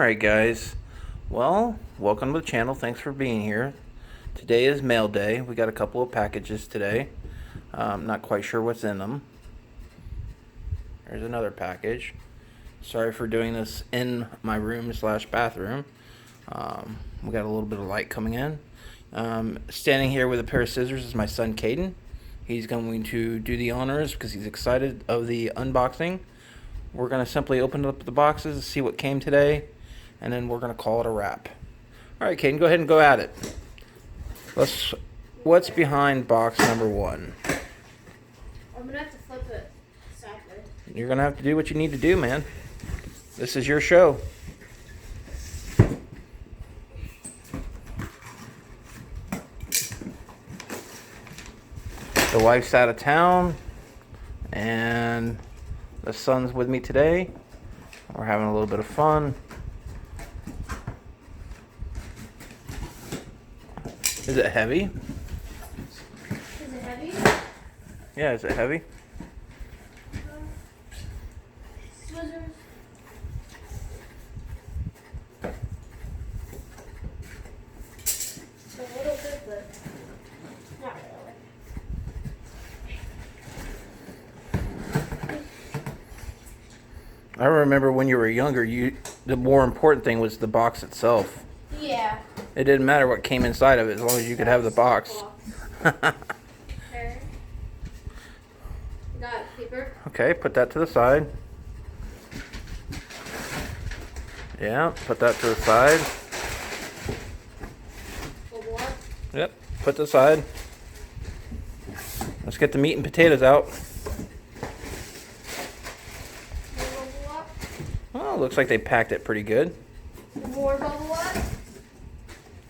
Alright guys, well, welcome to the channel. Thanks for being here. Today is mail day. We got a couple of packages today. Not quite sure what's in them. There's another package. Sorry for doing this in my room / bathroom. We got a little bit of light coming in. Standing here with a pair of scissors is my son Caden. He's going to do the honors because he's excited of the unboxing. We're going to simply open up the boxes, see what came today, and then we're going to call it a wrap. Alright, Caden, go ahead and go at it. What's behind box number 1? I'm going to have to flip it sideways. You're going to have to do what you need to do, man. This is your show. The wife's out of town, and the son's with me today. We're having a little bit of fun. Is it heavy? Is it heavy? Yeah, is it heavy? Scissors. It's a little bit, but not really. I remember when you were younger, the more important thing was the box itself. Yeah. It didn't matter what came inside of it as long as you could have the box. Okay. Got paper. Okay, put that to the side. Yeah, put that to the side. Bubble up. Yep, put to the side. Let's get the meat and potatoes out. Bubble up. Oh, looks like they packed it pretty good. More bubble up.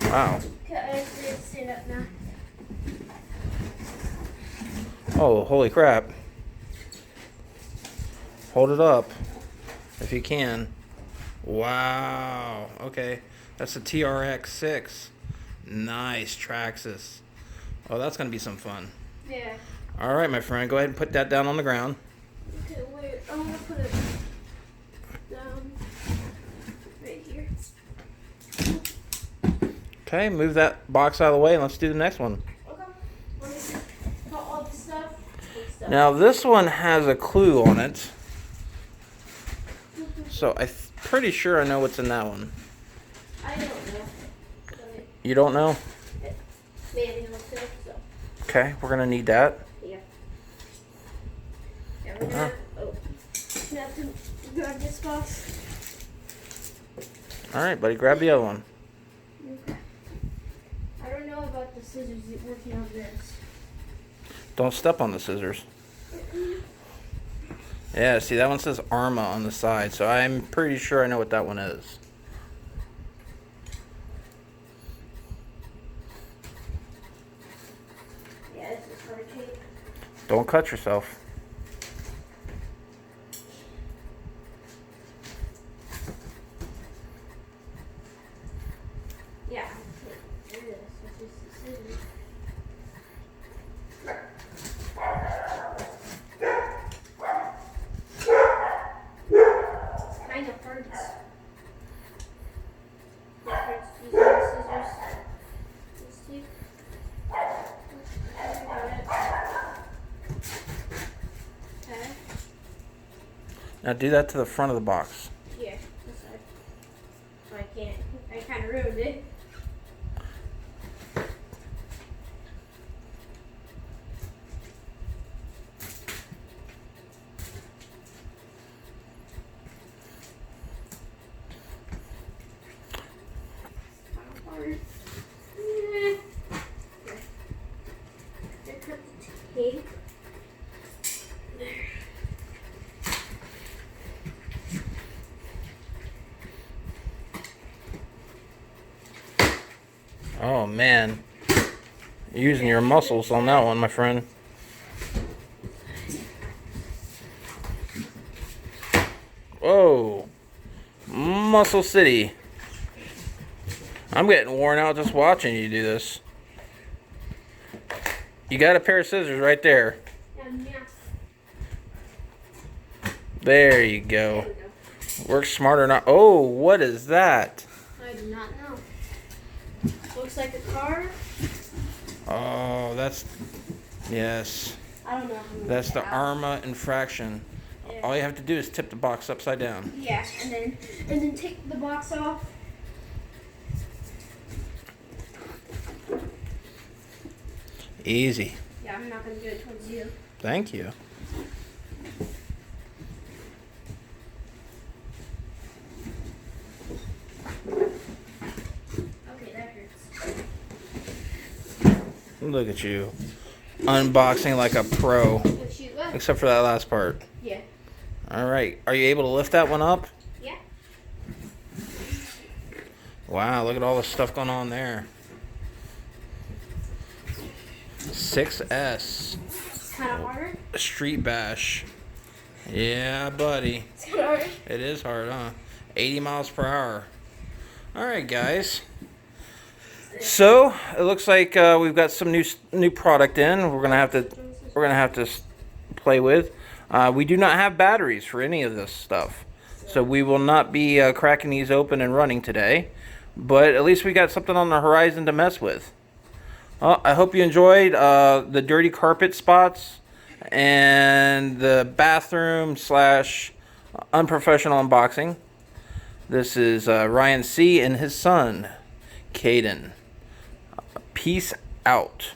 Wow. Okay, I have to stand up now. Oh, holy crap. Hold it up if you can. Wow. Okay. That's a TRX6. Nice. Traxxas. Oh, that's going to be some fun. Yeah. All right, my friend. Go ahead and put that down on the ground. Okay, wait. I'm going to put it down right here. Okay, move that box out of the way and let's do the next one. Okay. Let me see. Got all the stuff. Now, this one has a clue on it. So, I'm pretty sure I know what's in that one. I don't know. You don't know? Manual stuff, so. Okay, we're going to need that. Yeah. Yeah, we're gonna, we have to grab this box. All right, buddy, grab the other one. Okay. I don't know about the scissors working on this. Don't step on the scissors. Yeah, see, that one says ARRMA on the side, so I'm pretty sure I know what that one is. Yeah, this is hard tape. Don't cut yourself. Yeah. Here it is. This is the scissors. It's kind of hard to using the scissors. Let's see. I got it. Okay. Now do that to the front of the box. Yeah, this side. So I can't. I kind of ruined it. Hard. Here, cut the tape. There. Oh, man. You're using your muscles on that one, my friend. Whoa. Muscle City. I'm getting worn out just watching you do this. You got a pair of scissors right there. Yeah. There you go. Works smarter not. Oh, what is that? I do not know. Looks like a car. Oh, that's, yes. I don't know. That's the ARRMA Infraction. Yeah. All you have to do is tip the box upside down. Yeah, and then take the box off. Easy. Yeah, I'm not gonna do it towards you. Thank you. Okay, that hurts. Look at you. Unboxing like a pro. Oh, shoot. Oh, Except for that last part. yeah. Alright. Are you able to lift that one up? Yeah. Wow, look at all the stuff going on there. 6S. It's kind of harder. Street Bash. Yeah, buddy. It's kind of hard. It is hard, huh? 80 miles per hour. Alright, guys. So, it looks like we've got some new product in. We're gonna have to play with. We do not have batteries for any of this stuff, so we will not be cracking these open and running today. But at least we got something on the horizon to mess with. Well, I hope you enjoyed the dirty carpet spots and the bathroom / unprofessional unboxing. This is Ryan C. and his son, Caden. Peace out.